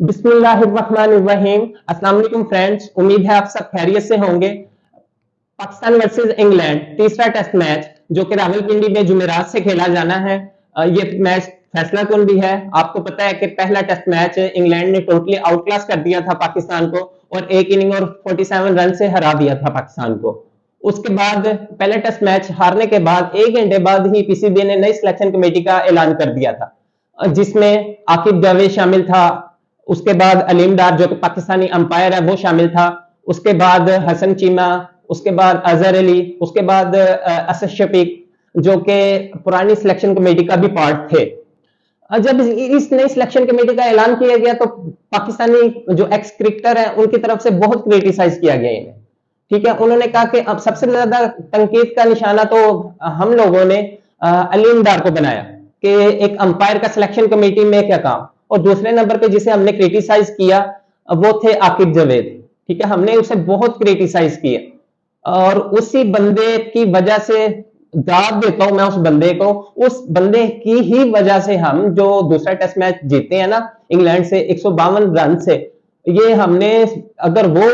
बिस्मिल्लाहिर्रहमानिर्रहीम। अस्सलाम वालेकुम फ्रेंड्स, उम्मीद है आप सब खैरियत से होंगे। पाकिस्तान वर्सेस इंग्लैंड तीसरा टेस्ट मैच जो कि रावलपिंडी में जुमेरात से खेला जाना है। ये मैच फैसला कुन भी है। आपको पता है कि पहला टेस्ट मैच इंग्लैंड ने टोटली आउटक्लास कर दिया था पाकिस्तान को और एक इनिंग और 47 रन से हरा दिया था पाकिस्तान को। उसके बाद पहले टेस्ट मैच हारने के बाद एक घंटे बाद ही पीसीबी ने नई सिलेक्शन कमेटी का ऐलान कर दिया था, जिसमें आकिब जावेद शामिल था। उसके बाद अलीम डार जो कि पाकिस्तानी अंपायर है वो शामिल था। उसके बाद हसन चीमा, उसके बाद अजहर अली, उसके बाद असद शफीक जो कि पुरानी सिलेक्शन कमेटी का भी पार्ट थे। जब इस नई सिलेक्शन कमेटी का ऐलान किया गया तो पाकिस्तानी जो एक्स क्रिकेटर है उनकी तरफ से बहुत क्रिटिसाइज किया गया इन्हें। ठीक है, उन्होंने कहा कि अब सबसे ज्यादा तनकीद का निशाना तो हम लोगों ने अलीम डार को बनाया कि एक अंपायर का सिलेक्शन कमेटी में क्या काम, और दूसरे नंबर पे जिसे हमने क्रिटिसाइज किया वो थे आकिब जावेद। ठीक है, हमने उसे बहुत क्रिटिसाइज किया और उसी बंदे की वजह से दाद देता हूं मैं उस बंदे को। उस बंदे की ही वजह से हम जो दूसरा टेस्ट मैच जीते हैं ना इंग्लैंड से 152 रन से, ये हमने अगर वो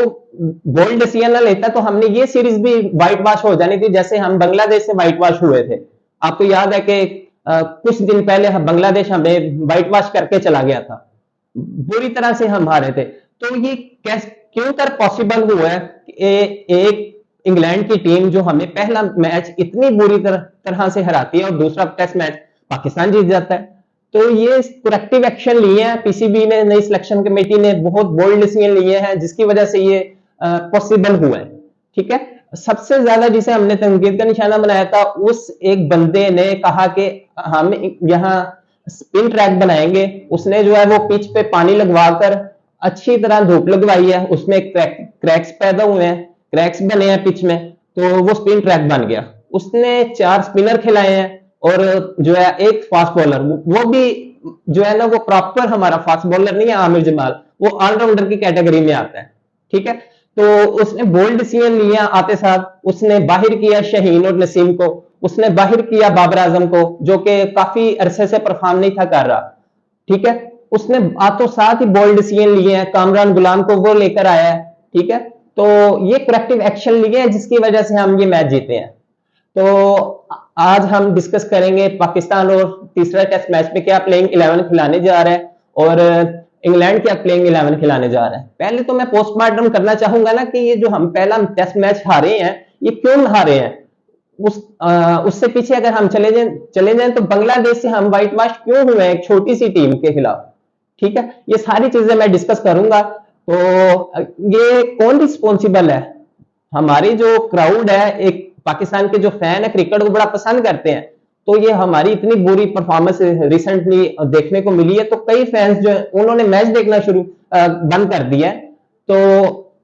बोल्ड डिसीजन ना लेता तो हमने ये सीरीज भी व्हाइट वॉश हो जानी थी, जैसे हम बांग्लादेश से व्हाइट वॉश हुए थे। आपको याद है कि कुछ दिन पहले बांग्लादेश हमें व्हाइट वॉश करके चला गया था, बुरी तरह से हम हारे थे। तो ये क्यों कर पॉसिबल हुआ है कि एक इंग्लैंड की टीम जो हमें पहला मैच इतनी बुरी तरह से हराती है और दूसरा टेस्ट मैच पाकिस्तान जीत जाता है। तो ये करेक्टिव एक्शन लिए हैं पीसीबी ने, नई सिलेक्शन कमेटी ने बहुत बोल्ड डिसीजन लिए हैं जिसकी वजह से ये पॉसिबल हुआ है। ठीक है, सबसे ज्यादा जिसे हमने तनकीद का निशाना बनाया था उस एक बंदे ने कहा कि हम यहाँ स्पिन ट्रैक बनाएंगे। उसने जो है वो पिच पे पानी लगवाकर अच्छी तरह धूप लगवाई है, उसमें क्रैक्स पैदा हुए हैं, क्रैक्स बने हैं पिच में, तो वो स्पिन ट्रैक बन गया। उसने 4 स्पिनर खिलाए हैं और जो है एक फास्ट बॉलर, वो भी जो है ना वो प्रॉपर हमारा फास्ट बॉलर नहीं है आमिर जमाल, वो ऑलराउंडर की कैटेगरी में आता है। ठीक है, तो उसने बोल्ड डिसीजन लिया आते साथ। उसने बाहर किया शाहीन और नसीम को, उसने बाहर किया बाबर आजम को जो कि काफी अरसे से परफॉर्म नहीं था कर रहा। ठीक है, उसने आतों साथ ही बोल्ड डिसीजन लिए हैं, कामरान गुलाम को वो लेकर आया है। ठीक है, तो ये करेक्टिव एक्शन लिए हैं जिसकी वजह से हम ये मैच जीते हैं। तो आज हम डिस्कस करेंगे पाकिस्तान और तीसरा टेस्ट मैच में क्या प्लेइंग 11 खिलाने जा रहा है और इंग्लैंड क्या प्लेइंग 11 खिलाने जा रहा है। पहले तो मैं पोस्टमार्टम करना चाहूंगा ना कि ये जो हम पहला टेस्ट मैच हारे हैं ये क्यों हारे हैं। उससे पीछे अगर हम चले जाएं तो बांग्लादेश से हम व्हाइट वॉश क्यों हुए एक छोटी सी टीम के खिलाफ। ठीक है, ये सारी चीजें मैं डिस्कस करूंगा। तो ये कौन रिस्पॉन्सिबल है? हमारी जो क्राउड है, एक पाकिस्तान के जो फैन है क्रिकेट को बड़ा पसंद करते हैं, तो ये हमारी इतनी बुरी परफॉर्मेंस रिसेंटली देखने को मिली है तो कई फैंस जो है उन्होंने मैच देखना बंद कर दिया है। तो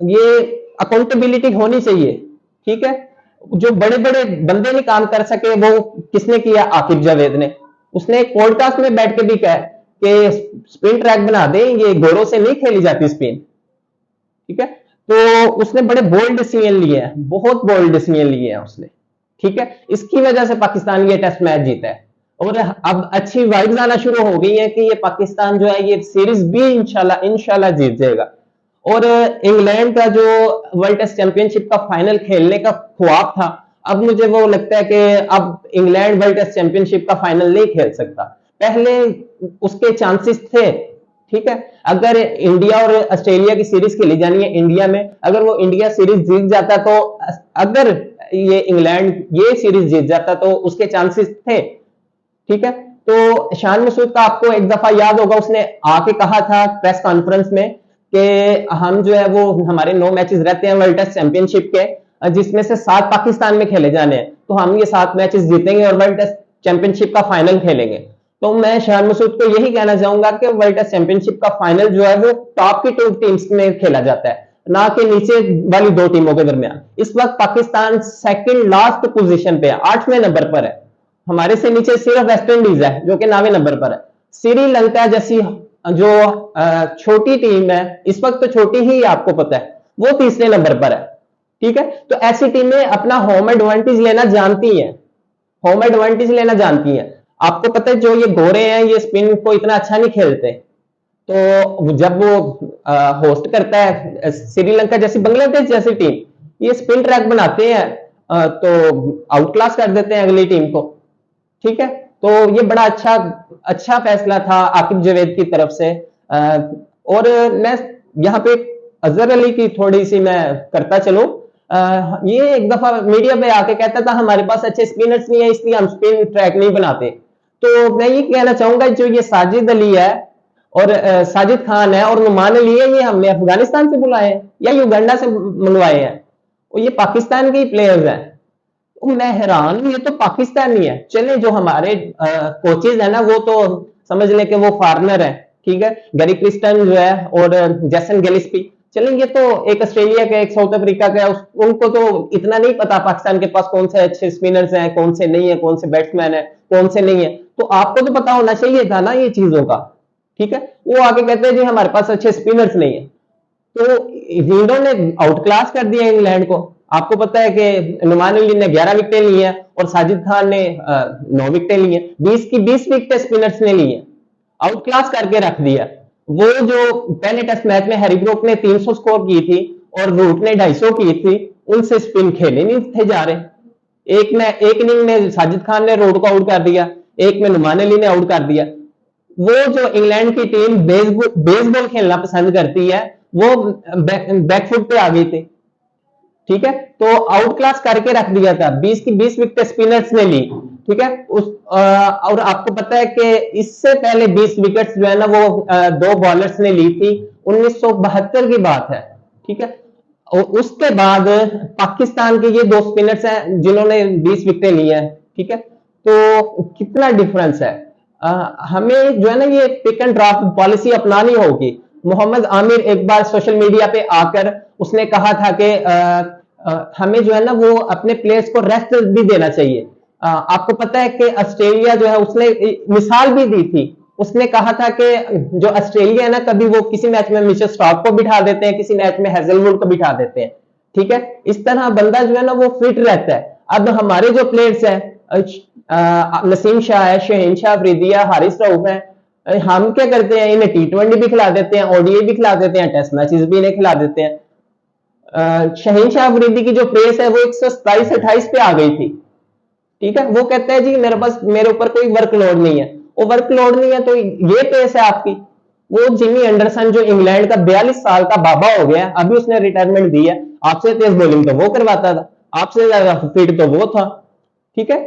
ये अकाउंटेबिलिटी होनी चाहिए। ठीक है, जो बड़े बड़े बंदे नहीं काम कर सके वो किसने किया? आकिब जावेद ने। उसने एक पॉडकास्ट में बैठ के भी कहा कि स्पिन ट्रैक बना दे, ये घोड़ों से नहीं खेली जाती स्पिन। ठीक है, तो उसने बड़े बोल्ड डिसीजन लिए हैं, बहुत बोल्ड डिसीजन लिए हैं उसने। ठीक है, इसकी वजह से पाकिस्तान ये टेस्ट मैच जीता है और अब अच्छी वाइब्स आना शुरू हो गई है कि ये पाकिस्तान जो है ये सीरीज भी इंशाल्लाह जीत जाएगा। और इंग्लैंड का जो वर्ल्ड टेस्ट चैंपियनशिप का फाइनल खेलने का ख्वाब था, अब मुझे वो लगता है कि अब इंग्लैंड वर्ल्ड टेस्ट चैंपियनशिप का फाइनल नहीं खेल सकता। पहले उसके चांसेस थे। ठीक है, अगर इंडिया और ऑस्ट्रेलिया की सीरीज खेली जानी है इंडिया में, अगर वो इंडिया सीरीज जीत जाता तो अगर ये इंग्लैंड ये सीरीज जीत जाता तो उसके चांसेस थे। ठीक है, तो शान मसूद का आपको एक दफा याद होगा, उसने आके कहा था प्रेस कॉन्फ्रेंस में कि हम जो है वो हमारे 9 मैचेस रहते हैं वर्ल्ड टेस्ट चैंपियनशिप के, जिसमें से 7 पाकिस्तान में खेले जाने हैं, तो हम ये 7 मैचेस जीतेंगे और वर्ल्ड टेस्ट चैंपियनशिप का फाइनल खेलेंगे। तो मैं शान मसूद को यही कहना चाहूंगा कि वर्ल्ड टेस्ट चैंपियनशिप का फाइनल जो है वो टॉप की 2 टीम्स में खेला जाता है, ना कि नीचे वाली 2 टीमों के दरमियान। इस वक्त पाकिस्तान सेकंड लास्ट पोजीशन पे है, 8वें नंबर पर है। हमारे से नीचे सिर्फ वेस्ट इंडीज है जो कि 9वें नंबर पर है। श्रीलंका जैसी जो छोटी टीम है, इस वक्त तो छोटी ही आपको पता है, वो 3रे नंबर पर है। ठीक है, तो ऐसी टीमें अपना होम एडवांटेज लेना जानती हैं, होम एडवांटेज लेना जानती हैं। आपको पता है जो ये गोरे हैं ये स्पिन को इतना अच्छा नहीं खेलते। तो जब वो होस्ट करता है श्रीलंका जैसी, बांग्लादेश जैसी टीम, ये स्पिन ट्रैक बनाते हैं, तो आउट क्लास कर देते हैं अगली टीम को। ठीक है, तो ये बड़ा अच्छा अच्छा फैसला था आकिब जावेद की तरफ से। और मैं यहाँ पे अजहर अली की थोड़ी सी मैं करता चलूं। ये एक दफा मीडिया पे आके कहता था हमारे पास अच्छे स्पिनर्स नहीं है, इसलिए हम स्पिन ट्रैक नहीं बनाते। तो मैं ये कहना चाहूंगा, जो ये साजिद अली है और साजिद खान है और नुमान अली है, ये हमने अफगानिस्तान से बुलाए हैं या युगांडा से मंगवाए हैं, और ये पाकिस्तान के ही प्लेयर्स हैं। तो मैं हैरान हूं, ये तो पाकिस्तानी है। चले जो हमारे कोचेज है ना, वो तो समझ लें कि वो फॉरनर है, ठीक है, गैरी क्रिस्टन जो है और जैसन गिलिस्पी, चलें ये तो एक ऑस्ट्रेलिया का, एक साउथ अफ्रीका का, उनको तो इतना नहीं पता पाकिस्तान के पास कौन से अच्छे स्पिनर्स हैं, कौन से नहीं है, कौन से बैट्समैन है, कौन से नहीं है। तो आपको तो पता होना चाहिए था ना ये चीजों का। ठीक है, वो आके कहते हैं जी हमारे पास अच्छे स्पिनर्स नहीं है। तो इन्होंने आउट क्लास कर दिया इंग्लैंड को। आपको पता है कि नुमान अली ने 11 विकेटें ली हैं और साजिद खान ने 9 विकेटें ली हैं। 20 की 20 विकेटें स्पिनर्स ने ली हैं, आउट क्लास करके रख दिया। वो जो पहले टेस्ट मैच में हैरी ब्रूक ने 300 स्कोर की थी और रूट ने 250 की थी, उनसे स्पिन खेले नहीं थे जा रहे। एक इनिंग में साजिद खान ने रूट को आउट कर दिया, एक में नुमान अली ने आउट कर दिया। वो जो इंग्लैंड की टीम बेसबॉल खेलना पसंद करती है, वो बैकफुट पे आ गई थी। ठीक है, तो आउट क्लास करके रख दिया था। 20 की 20 विकेट स्पिनर्स ने ली। ठीक है, और आपको पता है कि इससे पहले 20 विकेट्स जो है ना, वो दो बॉलर्स ने ली थी, 1972 की बात है। ठीक है, और उसके बाद पाकिस्तान के ये दो स्पिनर्स हैं जिन्होंने 20 विकेटें ली हैं। ठीक है, तो कितना डिफरेंस है। हमें जो है ना ये पिक एंड ड्रॉप पॉलिसी अपनानी होगी। मोहम्मद आमिर एक बार सोशल मीडिया पे आकर उसने कहा था कि हमें जो है ना वो अपने प्लेयर्स को रेस्ट भी देना चाहिए। आपको पता है कि ऑस्ट्रेलिया जो है उसने मिसाल भी दी थी। उसने कहा था कि जो ऑस्ट्रेलिया है ना, कभी वो किसी मैच में मिचेल स्टार्क को बिठा देते हैं, किसी मैच में हेजलवुड को बिठा देते हैं। ठीक है, इस तरह बंदा जो है ना वो फिट रहता है। अब हमारे जो प्लेयर्स हैं, नसीम शाह है, शहीन शाह अफरीदी है, हारिस रऊफ है, हम क्या करते हैं, इन्हें टी20 भी खिला देते हैं, ओडीआई भी खिला देते हैं, टेस्ट मैचेस भी इन्हें खिला देते हैं। शहीन शाह अफरीदी की जो पेस है वो 127-28 पे आ गई थी। ठीक है, वो कहते हैं जी मेरे ऊपर कोई वर्कलोड नहीं है। वो वर्कलोड नहीं है तो ये पेस है आपकी। वो जिमी एंडरसन जो इंग्लैंड का 42 साल का बाबा हो गया, अभी उसने रिटायरमेंट दी है। आपसे तेज बॉलिंग तो वो करवाता था, आपसे ज्यादा फिट तो वो था। ठीक है,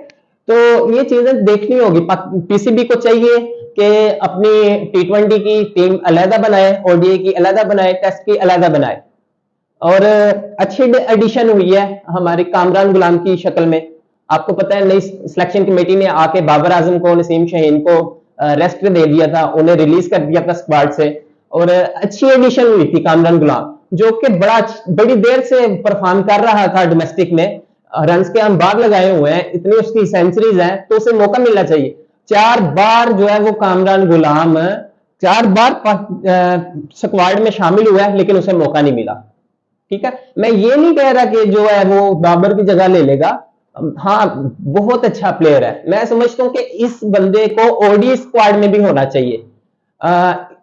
तो ये चीजें देखनी होगी। पीसीबी को चाहिए कि अपनी टी20 की टीम अलहदा बनाए, ओडीआई की अलहदा बनाए, टेस्ट की अलहदा बनाए। और अच्छी एडिशन हुई है हमारे कामरान गुलाम की शक्ल में। आपको पता है नई सिलेक्शन कमेटी ने आके बाबर आजम को, नसीम शहीन को रेस्ट दे दिया था, उन्हें रिलीज कर दिया था स्क्वाड से। और अच्छी एडिशन हुई थी कामरान गुलाम, जो कि बड़ी देर से परफॉर्म कर रहा था डोमेस्टिक में। रन के अंबार लगाए हुए हैं, इतनी उसकी सेंचुरीज हैं, तो उसे मौका मिलना चाहिए। 4 बार जो है वो कामरान गुलाम 4 बार स्क्वाड में शामिल हुआ है, लेकिन उसे मौका नहीं मिला। ठीक है, मैं ये नहीं कह रहा कि जो है वो बाबर की जगह ले लेगा। हाँ, बहुत अच्छा प्लेयर है। मैं समझता हूं कि इस बंदे को ओडी स्क्वाड में भी होना चाहिए।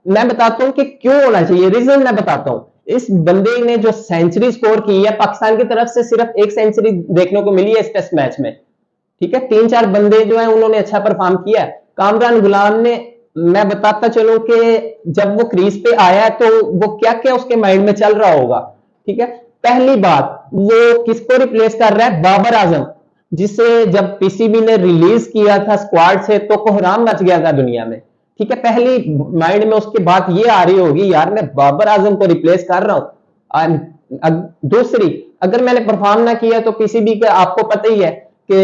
मैं बताता हूं कि क्यों होना चाहिए, रीजन मैं बताता हूं। इस बंदे ने जो सेंचुरी स्कोर की है, पाकिस्तान की तरफ से सिर्फ एक सेंचुरी देखने को मिली है इस टेस्ट मैच में। ठीक है, 3-4 बंदे जो है उन्होंने अच्छा परफॉर्म किया है। कामरान गुलाम ने, मैं बताता चलूं कि जब वो क्रीज पे आया तो वो क्या क्या उसके माइंड में चल रहा होगा। ठीक है, पहली बात, वो किसको रिप्लेस कर रहा है? बाबर आजम, जिसे जब पीसीबी ने रिलीज किया था स्क्वाड से तो कोहराम मच गया था दुनिया में। ठीक है, पहली माइंड में उसकी बात ये आ रही होगी, यार मैं बाबर आजम को रिप्लेस कर रहा हूं। दूसरी, अगर मैंने परफॉर्म ना किया तो पीसीबी का आपको पता ही है कि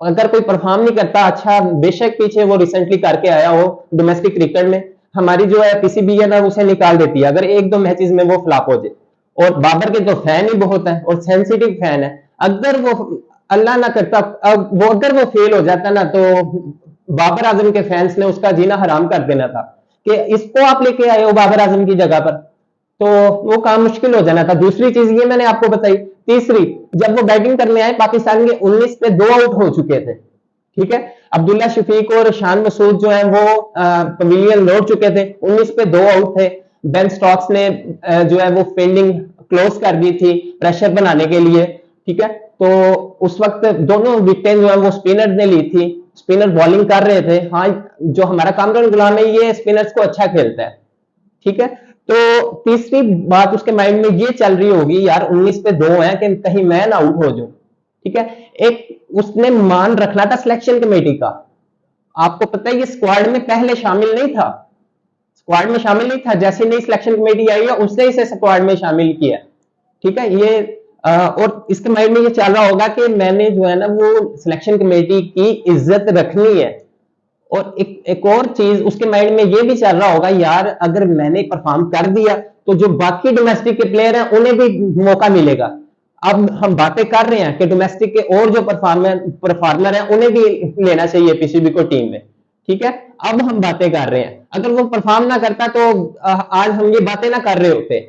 अगर कोई परफॉर्म नहीं करता अच्छा, बेशक पीछे वो रिसेंटली करके आया हो डोमेस्टिक क्रिकेट में, हमारी जो है पीसीबी है ना उसे निकाल देती है अगर 1-2 मैचेस में वो फ्लॉप हो जाए। और बाबर के तो फैन ही बहुत है और सेंसिटिव फैन है। अगर वो अल्लाह ना करता, अगर वो फेल हो जाता ना, तो बाबर आजम के फैंस ने उसका जीना हराम कर देना था कि इसको आप लेके आए हो बाबर आजम की जगह पर, तो वो काम मुश्किल हो जाना था। दूसरी चीज ये मैंने आपको बताई। तीसरी, जब वो बैटिंग करने आए पाकिस्तान के 19 पे 2 आउट हो चुके थे। ठीक है, अब्दुल्ला शफीक और शान मसूद जो है वो पवेलियन लौट चुके थे, 19 पे 2 आउट थे। बेन स्टॉक्स ने जो है वो फील्डिंग क्लोज कर दी थी प्रेशर बनाने के लिए, ठीक है। तो उस वक्त दोनों विकेटें जो है वो स्पिनर ने ली थी, स्पिनर बॉलिंग कर रहे थे। हाँ, जो हमारा कामरान गुलाम है ये स्पिनर्स को अच्छा खेलता है, ठीक है। तो तीसरी बात उसके माइंड में ये चल रही होगी, यार 19 पे 2 है कि कहीं मैं ना आउट हो जाऊं, ठीक है। एक उसने मान रखना था सिलेक्शन कमेटी का। आपको पता है ये स्क्वाड में पहले शामिल नहीं था, स्क्वाड में शामिल नहीं था, जैसे नई सिलेक्शन कमेटी आई है उसने इसे स्क्वाड में शामिल किया, ठीक है। ये और इसके माइंड में ये चल रहा होगा कि मैंने जो है ना वो सिलेक्शन कमेटी की इज्जत रखनी है। और एक और चीज उसके माइंड में ये भी चल रहा होगा, यार अगर मैंने परफॉर्म कर दिया तो जो बाकी डोमेस्टिक के प्लेयर हैं उन्हें भी मौका मिलेगा। अब हम बातें कर रहे हैं कि डोमेस्टिक के और जो परफॉर्मर हैं उन्हें भी लेना चाहिए पीसीबी को टीम में, ठीक है। अब हम बातें कर रहे हैं, अगर वो परफॉर्म ना करता तो आज हम ये बातें ना कर रहे होते,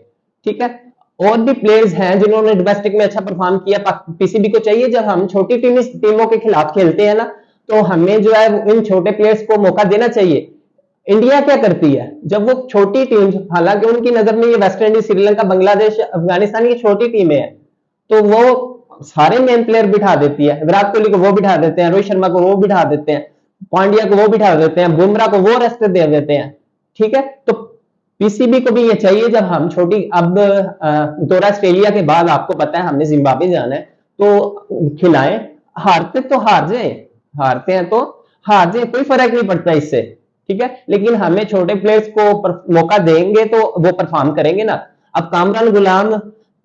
ठीक है। और भी प्लेयर्स हैं जिन्होंने डोमेस्टिक में अच्छा परफॉर्म किया। पीसीबी को चाहिए जब हम छोटी टीमों के खिलाफ खेलते हैं ना, तो हमें जो है इन छोटे प्लेयर्स को मौका देना चाहिए। इंडिया क्या करती है जब वो छोटी टीम, हालांकि उनकी नजर में ये वेस्ट इंडीज, श्रीलंका, बांग्लादेश, अफगानिस्तान ये छोटी टीमें हैं, तो वो सारे मेन प्लेयर बिठा देती है। विराट कोहली को वो बिठा देते हैं, रोहित शर्मा को वो बिठा देते हैं, पांड्या को वो बिठा देते हैं, बुमराह को वो रेस्ट दे देते हैं, ठीक है। तो पीसीबी को भी ये चाहिए जब हम छोटी, अब दौरा ऑस्ट्रेलिया के बाद आपको पता है हमने जिम्बाब्वे जाना है, तो खिलाएं। हारते तो हार जाए, हारते हैं तो हार जाए, कोई फर्क नहीं पड़ता इससे, ठीक है। लेकिन हमें छोटे प्लेयर्स को मौका देंगे तो वो परफॉर्म करेंगे ना। अब कामरान गुलाम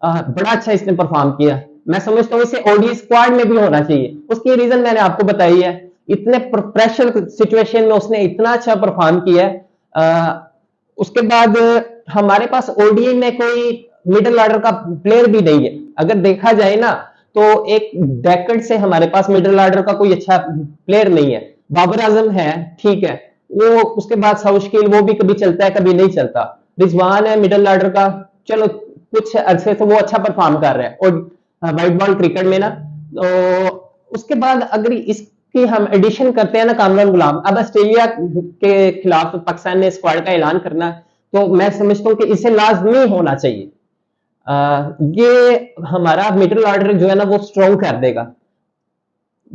बड़ा अच्छा इसने परफॉर्म किया, मैं समझता हूँ इसे ओडी स्क्वाड में भी होना चाहिए। उसकी रीजन मैंने आपको बताई है, इतने प्रेशर सिचुएशन में उसने इतना अच्छा परफॉर्म किया है। उसके बाद हमारे पास ओडीआई में कोई मिडिल ऑर्डर का प्लेयर भी नहीं है। अगर देखा जाए ना तो एक डेकेड से हमारे पास मिडिल ऑर्डर का कोई अच्छा प्लेयर नहीं है। बाबर आजम है, ठीक है, वो उसके बाद सौशकील वो भी कभी चलता है कभी नहीं चलता। रिजवान है मिडिल ऑर्डर का, चलो कुछ अरसे से वो अच्छा परफॉर्म कर रहा है और व्हाइट बॉल क्रिकेट में ना। तो उसके बाद अगर इसकी हम एडिशन करते हैं ना कामरान गुलाम, अब ऑस्ट्रेलिया के खिलाफ पाकिस्तान ने स्क्वाड का ऐलान करना, तो मैं समझता हूँ कि इसे लाजमी होना चाहिए। ये हमारा मिडिल ऑर्डर जो है ना वो स्ट्रॉन्ग कर देगा।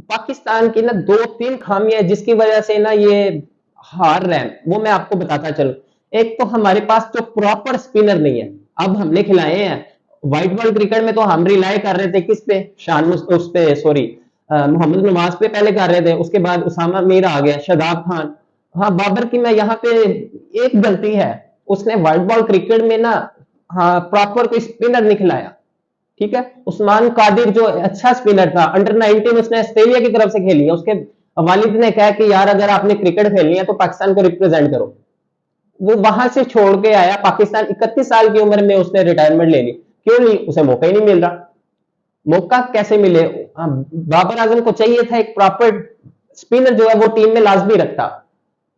पाकिस्तान की ना 2-3 खामियां है जिसकी वजह से ना ये हार रहे हैं, वो मैं आपको बताता चलूं। एक तो हमारे पास तो प्रॉपर स्पिनर नहीं है। अब हमने खिलाए हैं व्हाइट बॉल क्रिकेट में, तो हम रिलाई कर रहे थे किस पे, उस पे सॉरी मोहम्मद नवाज पे पहले कर रहे थे, उसके बाद उसामा मीर आ गया, शादाब खान। हाँ, बाबर की मैं यहाँ पे एक गलती है, उसने व्हाइट बॉल क्रिकेट में ना हाँ प्रॉपर कोई स्पिनर नहीं खिलाया, ठीक है। उस्मान कादिर जो अच्छा स्पिनर था, अंडर 19 उसने ऑस्ट्रेलिया की तरफ से खेली है। उसके वालिद ने कहा कि यार अगर आपने क्रिकेट खेलनी है तो पाकिस्तान को रिप्रेजेंट करो। वो वहां से छोड़ के आया पाकिस्तान, 31 साल की उम्र में उसने रिटायरमेंट ले ली। क्यों ली? उसे मौका ही नहीं मिल रहा। मौका कैसे मिले? बाबर आजम को चाहिए था एक प्रॉपर स्पिनर जो है वो टीम में लाजमी रखता।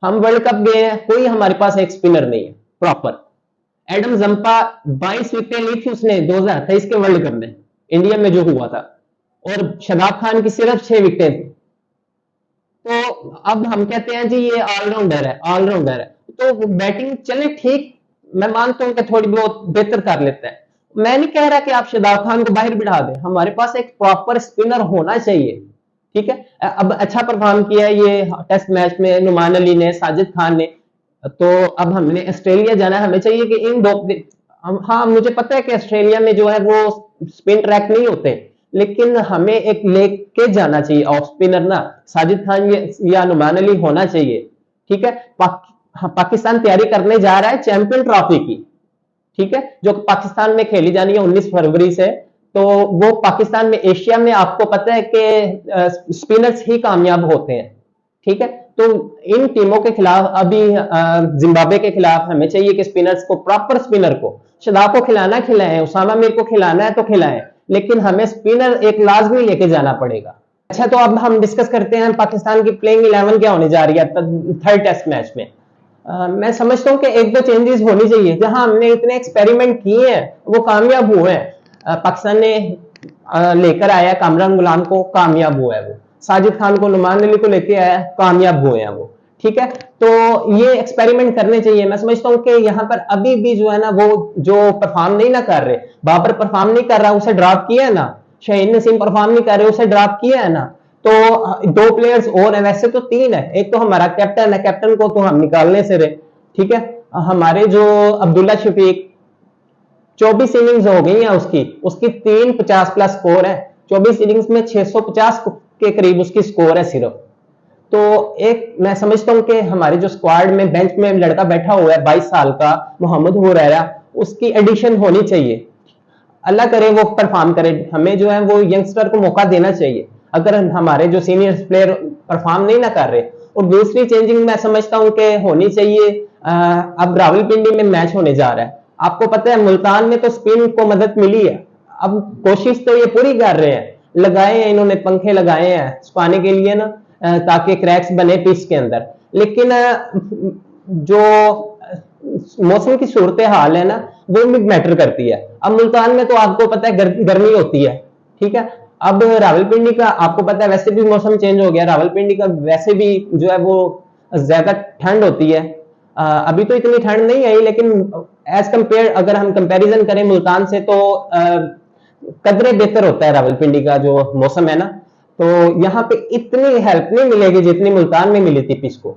हम वर्ल्ड कप गए हैं, कोई हमारे पास एक स्पिनर नहीं है प्रॉपर। एडम जंपा 22 विकेटें ली थी उसने 2023 के वर्ल्ड कप में, इंडिया में जो हुआ था, और शादाब खान की सिर्फ 6 विकेटें थी। तो अब हम कहते हैं जी ये ऑलराउंडर है, ऑलराउंडर है, तो बैटिंग चले ठीक, मैं मानता हूं कि थोड़ी बहुत बेहतर कर लेता है। मैं नहीं कह रहा कि आप शादाब खान को बाहर बिठा दें, हमारे पास एक प्रॉपर स्पिनर होना चाहिए, ठीक है। अब अच्छा परफॉर्म किया ये टेस्ट मैच में नुमान अली ने, साजिद खान ने। तो अब हमने ऑस्ट्रेलिया जाना है, हमें चाहिए कि इन दो, हाँ मुझे पता है कि ऑस्ट्रेलिया में जो है वो स्पिन ट्रैक नहीं होते, लेकिन हमें एक लेके जाना चाहिए ऑफ स्पिनर ना, साजिद खान या नुमान अली होना चाहिए, ठीक है। पाकिस्तान तैयारी करने जा रहा है चैंपियन ट्रॉफी की, ठीक है, जो पाकिस्तान में खेली जानी है 19 फरवरी से। तो वो पाकिस्तान में, एशिया में आपको पता है कि स्पिनर्स ही कामयाब होते हैं, ठीक है। तो इन टीमों के खिलाफ अभी जिम्बाब्वे के खिलाफ हमें चाहिए कि स्पिनर्स को, प्रॉपर स्पिनर को, शादाब को खिलाना खिलाएं, उसामा मीर को खिलाना है तो खिलाएं, लेकिन हमें स्पिनर एक लाजमी लेके जाना पड़ेगा। अच्छा, तो अब हम डिस्कस करते हैं पाकिस्तान की प्लेइंग 11 क्या होने जा रही है थर्ड टेस्ट मैच में। मैं समझता हूं कि एक दो चेंजेस होनी चाहिए। जहां हमने इतने एक्सपेरिमेंट किए हैं वो कामयाब हुए हैं, पाकिस्तान ने लेकर आया कामरान गुलाम को, कामयाब हुआ है वो। साजिद खान को, नुमान अली को लेके आया, कामयाब हुए हैं वो। ठीक है, तो ये एक्सपेरिमेंट करने चाहिए। मैं समझता हूँ कि यहाँ पर अभी भी जो है ना, वो जो परफॉर्म नहीं ना कर रहे, बाबर परफॉर्म नहीं कर रहा, उसे ड्रॉप किया है ना, शाहीन नसीम परफॉर्म नहीं कर रहे, उसे ड्रॉप किया है ना, तो दो प्लेयर्स और है, वैसे तो तीन है। एक तो हमारा कैप्टन है, कैप्टन को तो हम निकालने से रहे। ठीक है, हमारे जो अब्दुल्ला शफीक, 24 इनिंग्स हो गई हैं उसकी उसकी 350+ स्कोर है, 24 इनिंग्स में 650 के करीब उसकी स्कोर है सिर्फ। तो एक मैं समझता हूं कि हमारे जो स्क्वाड में बेंच में लड़का बैठा हुआ है 22 साल का मोहम्मद हुरैरा, उसकी एडिशन होनी चाहिए। अल्लाह करे वो परफॉर्म करे, हमें जो है वो यंगस्टर को मौका देना चाहिए अगर हमारे जो सीनियर प्लेयर परफॉर्म नहीं ना कर रहे। और दूसरी चेंजिंग मैं समझता हूं कि होनी चाहिए, अब रावलपिंडी में मैच होने जा रहा है, आपको पता है मुल्तान में तो स्पिन को मदद मिली है, अब कोशिश तो ये पूरी कर रहे हैं, लगाए हैं इन्होंने पंखे लगाए हैं सुखाने के लिए ना, ताकि क्रैक्स बने पिच के अंदर। लेकिन जो मौसम की सूरत हाल है ना, वो भी मैटर करती है। अब मुल्तान में तो आपको पता है गर्मी होती है। ठीक है, अब रावलपिंडी का आपको पता है वैसे भी मौसम चेंज हो गया, रावलपिंडी का वैसे भी जो है वो ज्यादा ठंड होती है। अभी तो इतनी ठंड नहीं आई, लेकिन एज कंपेयर अगर हम कंपैरिजन करें मुल्तान से, तो कदरे बेहतर होता है रावलपिंडी का जो मौसम है ना। तो यहाँ पे इतनी हेल्प नहीं मिलेगी जितनी मुल्तान में मिली थी पिच को।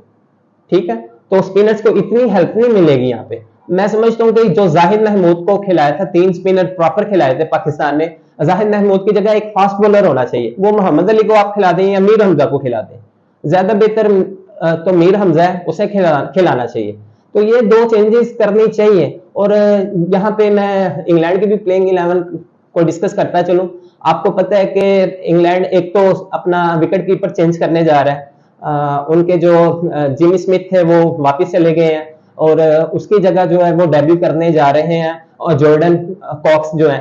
ठीक है, तो स्पिनर्स को इतनी हेल्प नहीं मिलेगी यहाँ पे। मैं समझता हूँ कि जो जाहिद महमूद को खिलाया था, 3 स्पिनर प्रॉपर खिलाए थे पाकिस्तान ने, जाहिद महमूद की जगह एक फास्ट बॉलर होना चाहिए, वो मोहम्मद अली को आप खिला दें या मीर हमजा को खिला दें, ज्यादा बेहतर तो मीर हमजा है, उसे खिलाना चाहिए। तो ये 2 चेंजेस करनी चाहिए। और यहाँ पे मैं इंग्लैंड की भी प्लेइंग 11 को डिस्कस करता चलूं। आपको पता है कि इंग्लैंड एक तो अपना विकेट कीपर चेंज करने जा रहा है, उनके जो जिमी स्मिथ थे वो वापस चले गए हैं, और उसकी जगह जो है वो डेब्यू करने जा रहे हैं, और जॉर्डन कॉक्स जो है,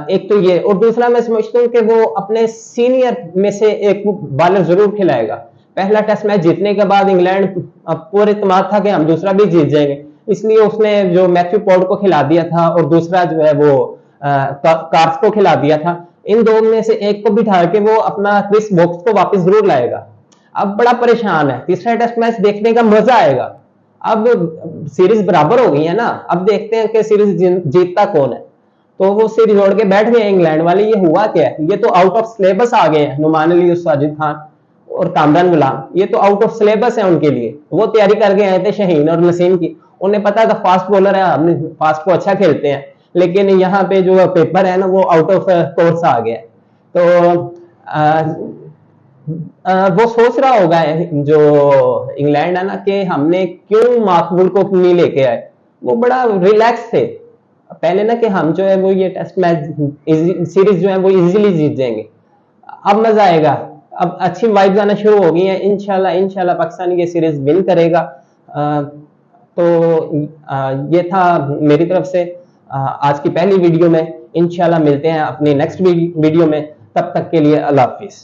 एक तो ये, और दूसरा मैं समझता हूँ कि वो अपने सीनियर में से एक बॉलर जरूर खिलाएगा। पहला टेस्ट मैच जीतने के बाद इंग्लैंड पूरे इत्मीनान था कि हम दूसरा भी जीत जाएंगे, इसलिए उसने जो मैथ्यू पॉड को खिला दिया था और दूसरा जो है वो कार्स को खिला दिया था। इन दो में से एक को बिठा के वो अपना क्रिस वोक्स को वापस जरूर लाएगा। अब बड़ा परेशान है, तीसरा टेस्ट मैच देखने का मजा आएगा। अब सीरीज बराबर हो गई है ना, अब देखते हैं कि सीरीज जीतता कौन है। तो वो सीरीज जोड़ के बैठ गए इंग्लैंड वाले, ये हुआ क्या है, ये तो आउट ऑफ सिलेबस आ गए हैं। नुमान अली, साजिद खान और कामरान गुलाम, ये तो आउट ऑफ सिलेबस है उनके लिए। वो तैयारी करके आए थे शाहीन और नसीम की, उन्हें पता था फास्ट बॉलर है, हमने फास्ट को अच्छा खेलते हैं, लेकिन यहाँ पे जो पेपर है ना वो आउट ऑफ कोर्स आ गया। तो वो सोच रहा होगा जो इंग्लैंड है ना कि हमने क्यों मार्कवुड को नहीं लेके आए, वो बड़ा रिलैक्स थे पहले ना कि हम जो है वो ये टेस्ट मैच सीरीज जो है वो इजीली जीत जाएंगे। अब मजा आएगा, अब अच्छी वाइब्स आना शुरू हो गई हैं, इंशाल्लाह पाकिस्तान ये सीरीज विन करेगा। तो ये था मेरी तरफ से आज की पहली वीडियो में। इंशाल्लाह मिलते हैं अपनी नेक्स्ट वीडियो में, तब तक के लिए अल्लाह हाफिज।